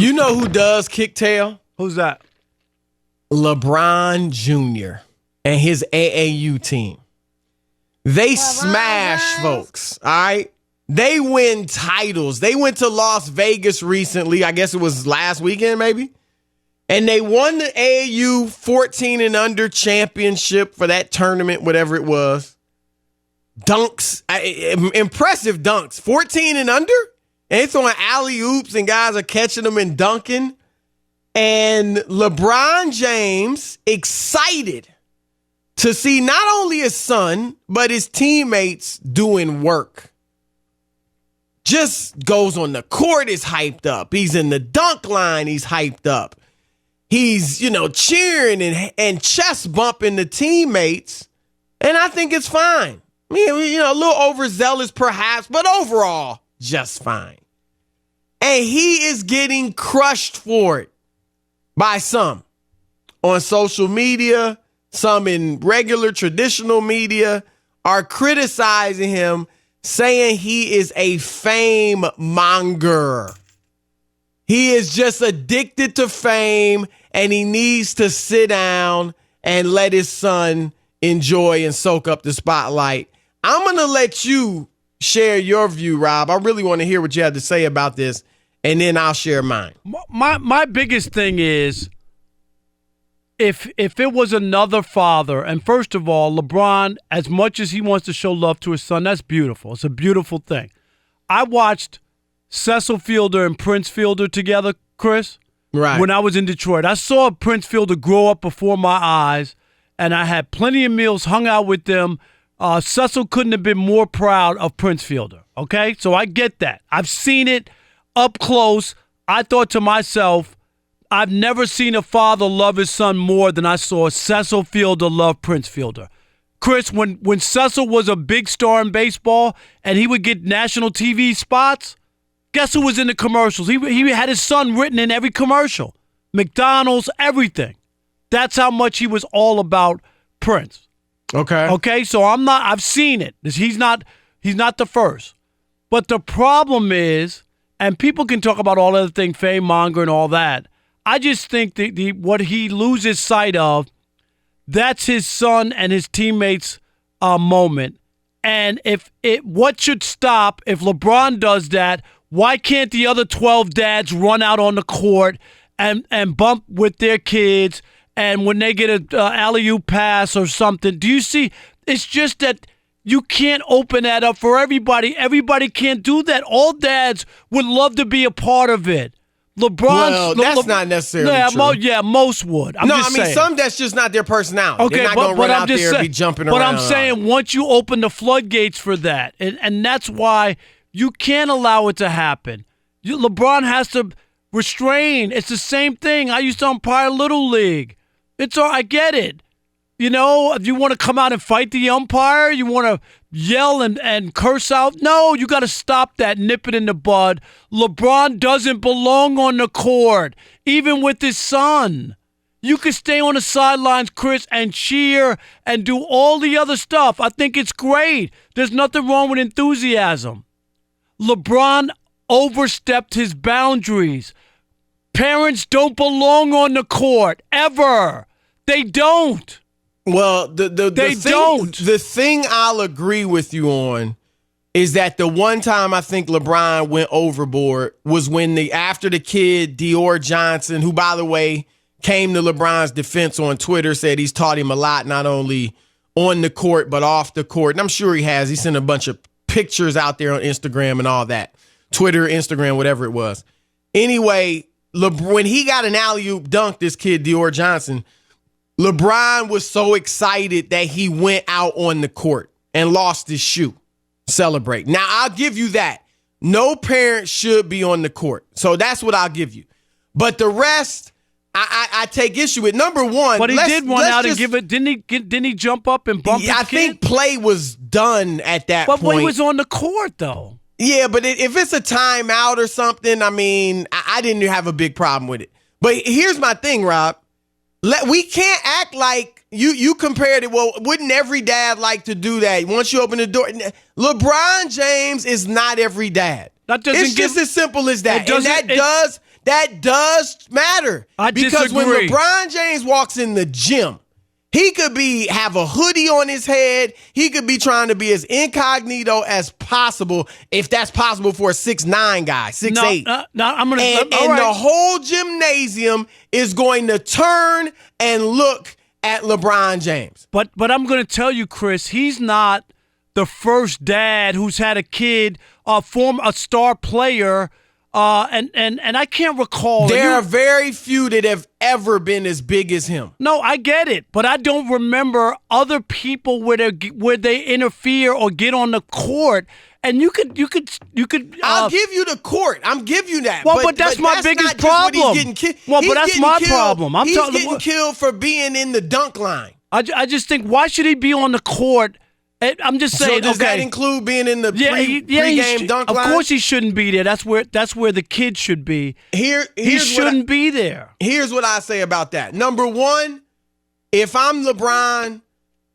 You know who does kick tail? Who's that? LeBron Jr. and his AAU team. They smash folks, all right? They win titles. They went to Las Vegas recently. I guess it was last weekend, maybe. And they won the AAU 14 and under championship for that tournament, whatever it was. Dunks, impressive dunks. 14 and under? And they throwing alley-oops and guys are catching them and dunking. And LeBron James excited to see not only his son, but his teammates doing work. Just goes on the court, is hyped up. He's in the dunk line, he's hyped up. He's, cheering and chest bumping the teammates. And I think it's fine. I mean, a little overzealous perhaps, but overall, just fine. And he is getting crushed for it by some on social media, some in regular traditional media are criticizing him, saying he is a fame monger. He is just addicted to fame and he needs to sit down and let his son enjoy and soak up the spotlight. I'm going to let you share your view, Rob. I really want to hear what you have to say about this, and then I'll share mine. My biggest thing is, if it was another father, and first of all, LeBron, as much as he wants to show love to his son, that's beautiful. It's a beautiful thing. I watched Cecil Fielder and Prince Fielder together, Chris, right, when I was in Detroit. I saw Prince Fielder grow up before my eyes, and I had plenty of meals, hung out with them. Cecil couldn't have been more proud of Prince Fielder, okay? So I get that. I've seen it up close. I thought to myself, I've never seen a father love his son more than I saw Cecil Fielder love Prince Fielder. Chris, when Cecil was a big star in baseball and he would get national TV spots, guess who was in the commercials? He had his son written in every commercial. McDonald's, everything. That's how much he was all about Prince. Okay, so I've seen it. He's not the first. But the problem is, and people can talk about all other things, fame monger and all that. I just think that what he loses sight of, that's his son and his teammates' moment. And what should stop if LeBron does that? Why can't the other 12 dads run out on the court and bump with their kids? And when they get an alley-oop pass or something, do you see? It's just that you can't open that up for everybody. Everybody can't do that. All dads would love to be a part of it. That's not necessarily true. Most would. I'm saying. Some that's just not their personality. Okay, they're not going to run out there and be jumping around. But I'm saying once you open the floodgates for that, and that's why you can't allow it to happen. LeBron has to restrain. It's the same thing. I used to umpire Little League. I get it. If you want to come out and fight the umpire, you want to yell and curse out. No, you got to stop that, nip it in the bud. LeBron doesn't belong on the court, even with his son. You can stay on the sidelines, Chris, and cheer and do all the other stuff. I think it's great. There's nothing wrong with enthusiasm. LeBron overstepped his boundaries. Parents don't belong on the court, ever. They don't. Well, the thing I'll agree with you on is that the one time I think LeBron went overboard was when after the kid, Dior Johnson, who, by the way, came to LeBron's defense on Twitter, said he's taught him a lot, not only on the court, but off the court. And I'm sure he has. He sent a bunch of pictures out there on Instagram and all that. Twitter, Instagram, whatever it was. Anyway, when he got an alley-oop dunk, this kid, Dior Johnson, LeBron was so excited that he went out on the court and lost his shoe. Celebrate. Now, I'll give you that. No parent should be on the court. So that's what I'll give you. But the rest, I take issue with. Number one. But he did run out and give it. Didn't he jump up and bump his kid? I think play was done at that point. But he was on the court, though. Yeah, but if it's a timeout or something, I didn't have a big problem with it. But here's my thing, Rob. We can't act like you compared it. Well, wouldn't every dad like to do that? Once you open the door, LeBron James is not every dad. It's just as simple as that. And that does matter. Because when LeBron James walks in the gym, he could have a hoodie on his head. He could be trying to be as incognito as possible, if that's possible for a 6'9" guy, 6'8". And the whole gymnasium is going to turn and look at LeBron James. But I'm going to tell you, Chris, he's not the first dad who's had a kid form a star player. And I can't recall. There are very few that have ever been as big as him. No, I get it, but I don't remember other people where they interfere or get on the court. And you could. I'll give you the court. I'm give you that. Well, but that's my biggest problem. But that's my problem. He's getting killed for being in the dunk line. I just think, why should he be on the court? I'm just saying. So does that include being in the pregame dunk line? Of course he shouldn't be there. That's where the kid should be. He shouldn't be there. Here's what I say about that. Number one, if I'm LeBron,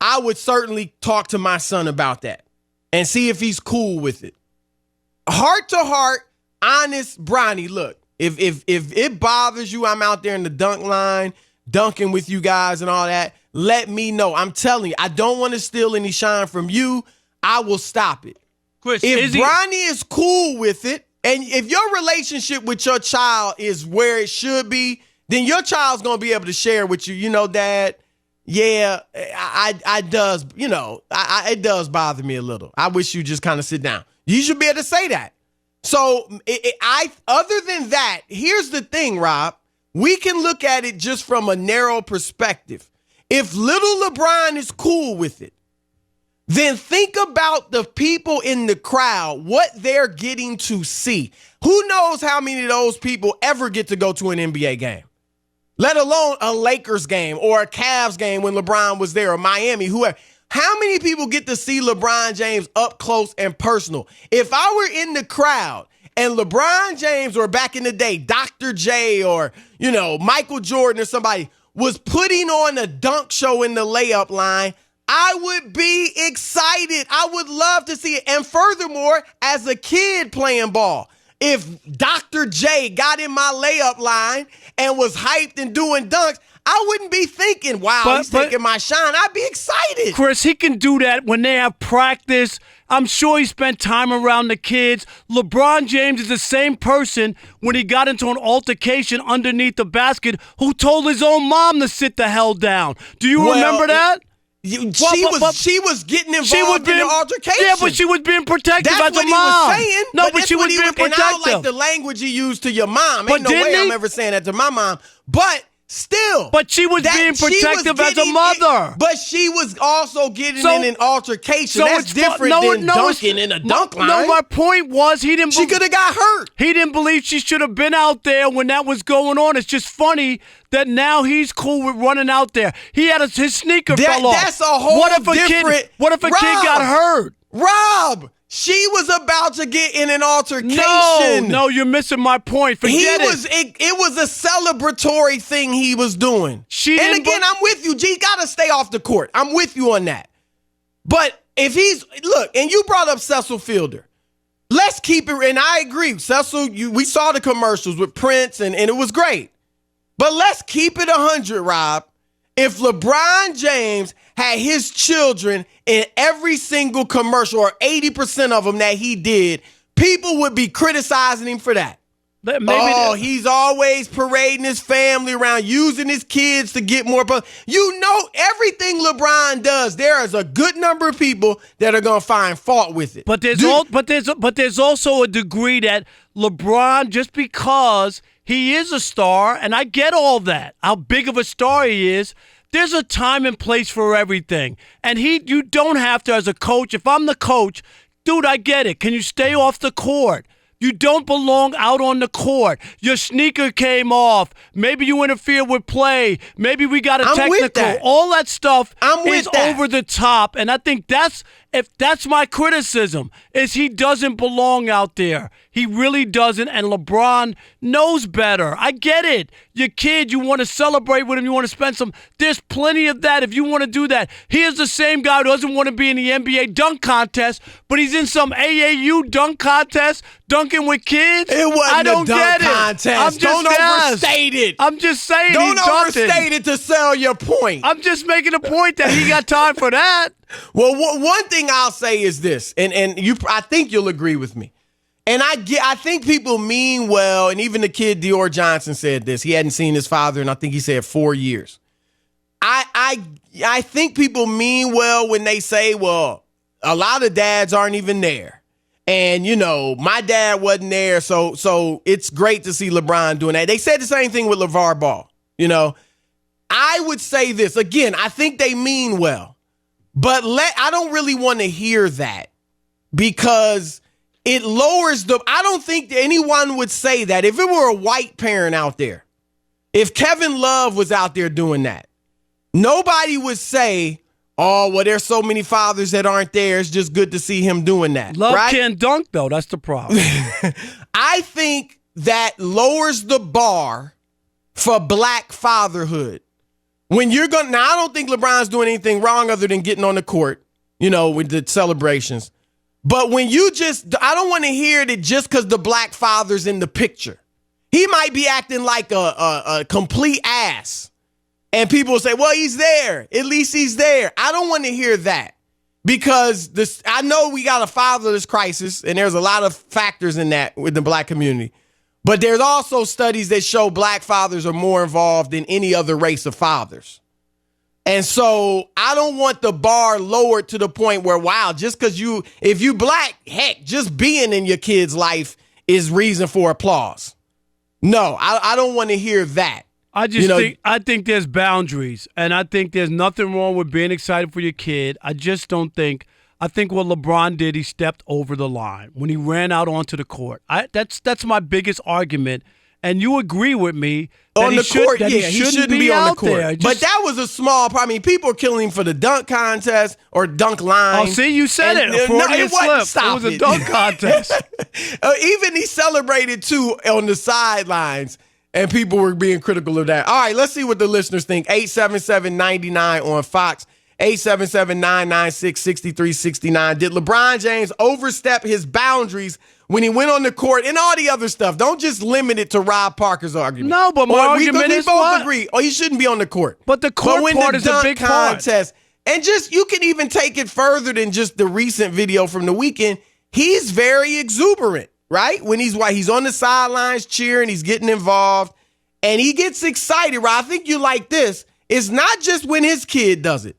I would certainly talk to my son about that and see if he's cool with it. Heart to heart, honest, Bronny, look, if it bothers you, I'm out there in the dunk line, dunking with you guys and all that, let me know. I'm telling you, I don't want to steal any shine from you. I will stop it. Chris, if Bronny is cool with it, and if your relationship with your child is where it should be, then your child's going to be able to share with you, Dad, yeah, it does bother me a little. I wish you just kind of sit down. You should be able to say that. So other than that, here's the thing, Rob. We can look at it just from a narrow perspective. If little LeBron is cool with it, then think about the people in the crowd, what they're getting to see. Who knows how many of those people ever get to go to an NBA game, let alone a Lakers game or a Cavs game when LeBron was there, or Miami, whoever. How many people get to see LeBron James up close and personal? If I were in the crowd and LeBron James, or back in the day, Dr. J, or, Michael Jordan or somebody was putting on a dunk show in the layup line, I would be excited. I would love to see it. And furthermore, as a kid playing ball, if Dr. J got in my layup line and was hyped and doing dunks, I wouldn't be thinking, wow, he's taking my shine. I'd be excited. Chris, he can do that when they have practice. I'm sure he spent time around the kids. LeBron James is the same person when he got into an altercation underneath the basket who told his own mom to sit the hell down. Do you remember that? She was getting involved in the altercation. Yeah, but she was being protective as a mom. That's what he was saying. No, but she was being protective. And I don't like the language he used to your mom. Ain't no way I'm ever saying that to my mom. But still. But she was being protective as a mother. But she was also getting in an altercation. That's different than dunking in a dunk line. No, my point was she could have got hurt. He didn't believe she should have been out there when that was going on. It's just funny that now he's cool with running out there. He had his sneaker fell off. That's a whole different. What if a kid got hurt? Rob, she was about to get in an altercation. No, you're missing my point. Forget it. It was a celebratory thing he was doing. I'm with you. G gotta stay off the court. I'm with you on that. But if and you brought up Cecil Fielder. Let's keep it, and I agree. Cecil, we saw the commercials with Prince, and it was great. But let's keep it 100, Rob. If LeBron James had his children in every single commercial, or 80% of them that he did, people would be criticizing him for that. He's always parading his family around, using his kids to get more. Everything LeBron does, there is a good number of people that are going to find fault with it. But there's also a degree that LeBron, just because he is a star, and I get all that, how big of a star he is, there's a time and place for everything. And you don't have to, as a coach, if I'm the coach, dude, I get it. Can you stay off the court? You don't belong out on the court. Your sneaker came off. Maybe you interfered with play. Maybe we got a technical. All that stuff is over the top. And I think that's if that's my criticism, is he doesn't belong out there. He really doesn't, and LeBron knows better. I get it. Your kid, you want to celebrate with him, you want to spend some. There's plenty of that if you want to do that. Here's the same guy who doesn't want to be in the NBA dunk contest, but he's in some AAU dunk contest, dunking with kids. It wasn't a dunk contest. Don't overstate it. I'm just saying. Don't overstate it to sell your point. I'm just making a point that he got time for that. Well, one thing I'll say is this, and I think you'll agree with me. And I think people mean well, and even the kid Dior Johnson said this. He hadn't seen his father in, I think he said 4 years. I think people mean well when they say, well, a lot of dads aren't even there. And, you know, my dad wasn't there, so it's great to see LeBron doing that. They said the same thing with LeVar Ball. You know, I would say this. Again, I think they mean well. But I don't really want to hear that because it lowers I don't think anyone would say that. If it were a white parent out there, if Kevin Love was out there doing that, nobody would say, oh, well, there's so many fathers that aren't there. It's just good to see him doing that. Love right? can't dunk, though. That's the problem. I think that lowers the bar for black fatherhood. When you're going now, I don't think LeBron's doing anything wrong other than getting on the court, you know, with the celebrations. But when I don't want to hear that just because the black father's in the picture. He might be acting like a complete ass. And people will say, well, he's there. At least he's there. I don't want to hear that because I know we got a fatherless crisis, and there's a lot of factors in that with the black community. But there's also studies that show black fathers are more involved than any other race of fathers. And so I don't want the bar lowered to the point where, wow, just because if you black, heck, just being in your kid's life is reason for applause. No, I don't want to hear that. I think there's boundaries, and I think there's nothing wrong with being excited for your kid. I just don't think. I think what LeBron did, he stepped over the line when he ran out onto the court. That's my biggest argument. And you agree with me that on the court, he shouldn't be on the court. There. But that was a small problem. I mean, people are killing him for the dunk contest or dunk line. Oh, see, you said it. It was a dunk contest. Even he celebrated, too, on the sidelines, and people were being critical of that. All right, let's see what the listeners think. 877-99 on Fox. 877-996-6369. Did LeBron James overstep his boundaries when he went on the court and all the other stuff? Don't just limit it to Rob Parker's argument. No, but my argument is we both agree. Oh, he shouldn't be on the court. But the court part is a big contest, and just you can even take it further than just the recent video from the weekend. He's very exuberant, right? When he's on the sidelines cheering, he's getting involved, and he gets excited. Right? I think you like this. It's not just when his kid does it.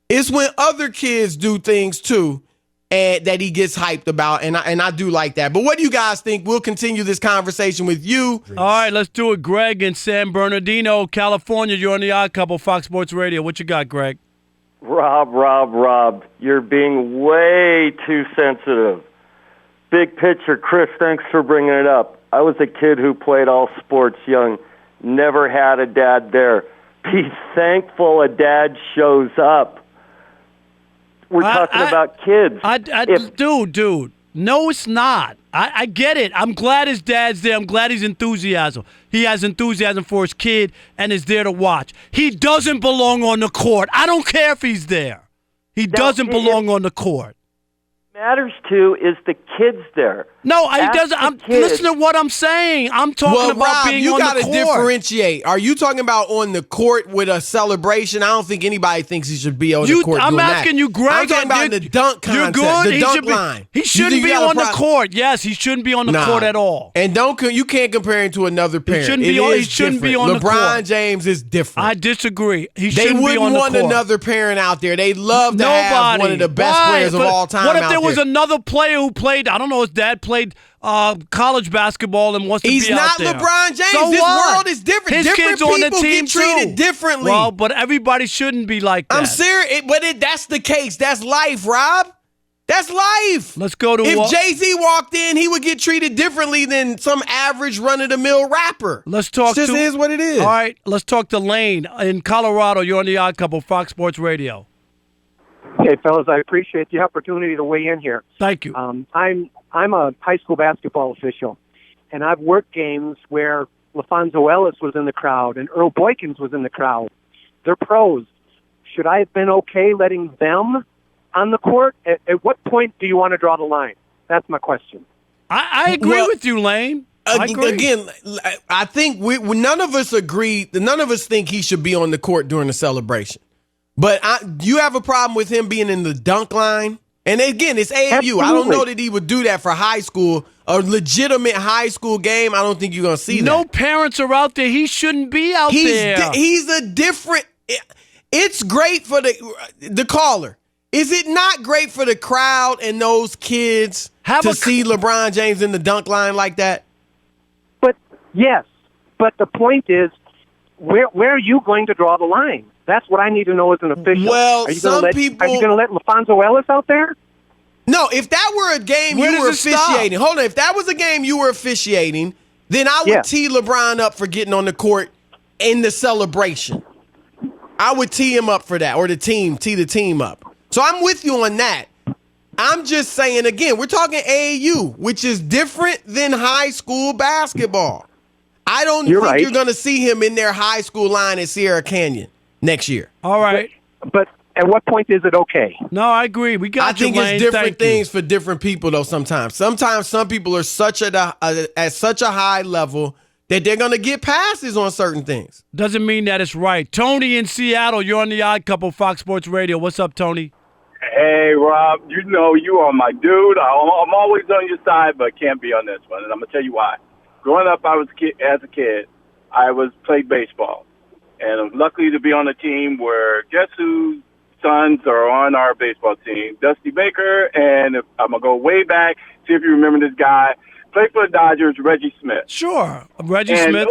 It's when other kids do things too, and that he gets hyped about, and I do like that. But what do you guys think? We'll continue this conversation with you. All right, let's do it. Greg in San Bernardino, California. You're on the Odd Couple, Fox Sports Radio. What you got, Greg? Rob, you're being way too sensitive. Big picture, Chris, thanks for bringing it up. I was a kid who played all sports young, never had a dad there. Be thankful a dad shows up. We're talking about kids. Dude, no, it's not. I get it. I'm glad his dad's there. I'm glad he's enthusiasm. He has enthusiasm for his kid and is there to watch. He doesn't belong on the court. I don't care if he's there. He doesn't belong on the court. Matters to is the kids there. No, he doesn't. Listen to what I'm saying. I'm talking about Rob, being on the court. You got to differentiate. Are you talking about on the court with a celebration? I don't think anybody thinks he should be on the court. I'm asking you, Greg. I'm talking about the dunk contest, the dunk line. He shouldn't be on the court. Yes, he shouldn't be on the court at all. And you can't compare him to another parent. He shouldn't be on the court. LeBron James is different. I disagree. He They shouldn't be on the court. wouldn't want another parent out there. They'd love to have one of the best players of all time. What if there was another player who played? I don't know. His dad played college basketball and wants to be out there. He's not LeBron James. So this what? world is different. His Different kids on the people team get treated too. differently. Well, but everybody shouldn't be like that. I'm serious. But that's the case. That's life, Rob. That's life. Let's go to if Jay-Z walked in, he would get treated differently than some average run-of-the-mill rapper. Let's talk. It just is what it is. All right. Let's talk to Lane in Colorado. You're on the Odd Couple, Fox Sports Radio. Hey, fellas, I appreciate the opportunity to weigh in here. Thank you. I'm a high school basketball official, and I've worked games where LaFonso Ellis was in the crowd and Earl Boykins was in the crowd. They're pros. Should I have been okay letting them on the court? At what point do you want to draw the line? That's my question. I agree with you, Lane. Again, I think none of us agree. None of us think he should be on the court during the celebration. But you have a problem with him being in the dunk line? And again, it's AAU. Absolutely. I don't know that he would do that for high school, a legitimate high school game. I don't think you're going to see that. No parents are out there. He shouldn't be out there. He's a different. It's great for the caller. Is it not great for the crowd and those kids to see LeBron James in the dunk line like that? But yes, but the point is, where are you going to draw the line? That's what I need to know as an official. Well, are you going to let LaFonso Ellis out there? No, if that were a game you were officiating, hold on. If that was a game you were officiating, then I would tee LeBron up for getting on the court in the celebration. I would tee him up for that, or tee the team up. So I'm with you on that. I'm just saying, again, we're talking AAU, which is different than high school basketball. I don't think you're going to see him in their high school line at Sierra Canyon next year. All right. But at what point is it okay? No, I agree. We got you, Lane. I think it's different things for different people, though, sometimes. Sometimes some people are at such a high level that they're going to get passes on certain things. Doesn't mean that it's right. Tony in Seattle, you're on the Odd Couple, Fox Sports Radio. What's up, Tony? Hey, Rob, you know you are my dude. I'm always on your side, but can't be on this one, and I'm going to tell you why. Growing up, as a kid, I played baseball, and I was lucky to be on a team where guess whose sons are on our baseball team? Dusty Baker, and I'm going to go way back, see if you remember this guy. Played for the Dodgers, Reggie Smith. Sure. Reggie Smith.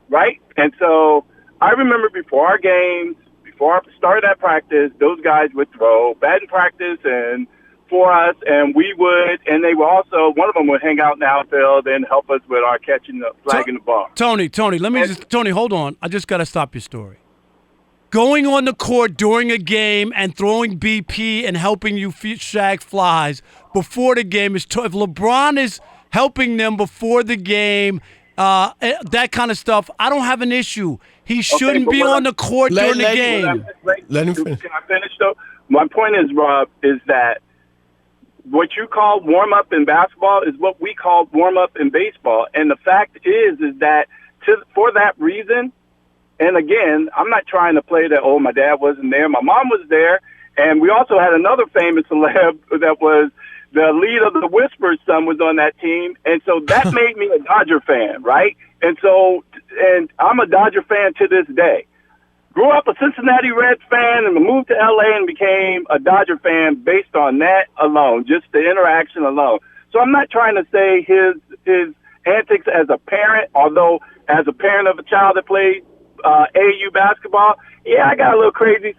Right? And so I remember before our games, before I started that practice, those guys would throw batting practice and for us, and they were also, one of them would hang out in the outfield and help us with our catching the flag in the ball. Tony, Tony, hold on. I just got to stop your story. Going on the court during a game and throwing BP and helping you shag flies before the game is if LeBron is helping them before the game, that kind of stuff, I don't have an issue. He shouldn't be on the court during the game. Let him finish. Can I finish, though? My point is, Rob, is that what you call warm-up in basketball is what we call warm-up in baseball. And the fact is that for that reason, and again, I'm not trying to play that, oh, my dad wasn't there. My mom was there. And we also had another famous celeb that was the lead of the Whisperers' son was on that team. And so that made me a Dodger fan, right? And I'm a Dodger fan to this day. Grew up a Cincinnati Reds fan and moved to L.A. and became a Dodger fan based on that alone, just the interaction alone. So I'm not trying to say his antics as a parent, although as a parent of a child that played AAU basketball, yeah, I got a little crazy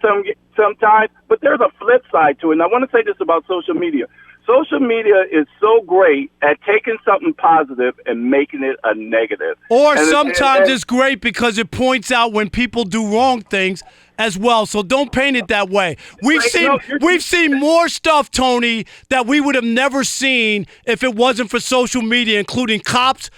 sometimes, but there's a flip side to it. And I want to say this about social media. Social media is so great at taking something positive and making it a negative. Or sometimes it's great because it points out when people do wrong things as well. So don't paint it that way. We've seen more stuff, Tony, that we would have never seen if it wasn't for social media, including cops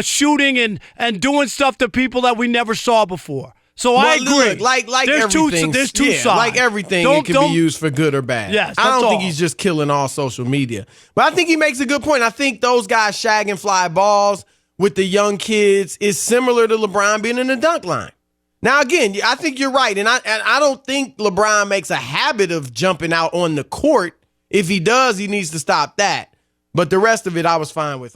shooting and doing stuff to people that we never saw before. So I agree. Look, like everything, there's two sides. Like everything, it can be used for good or bad. Yes, I don't think he's just killing all social media. But I think he makes a good point. I think those guys shagging fly balls with the young kids is similar to LeBron being in the dunk line. Now, again, I think you're right. And I don't think LeBron makes a habit of jumping out on the court. If he does, he needs to stop that. But the rest of it, I was fine with.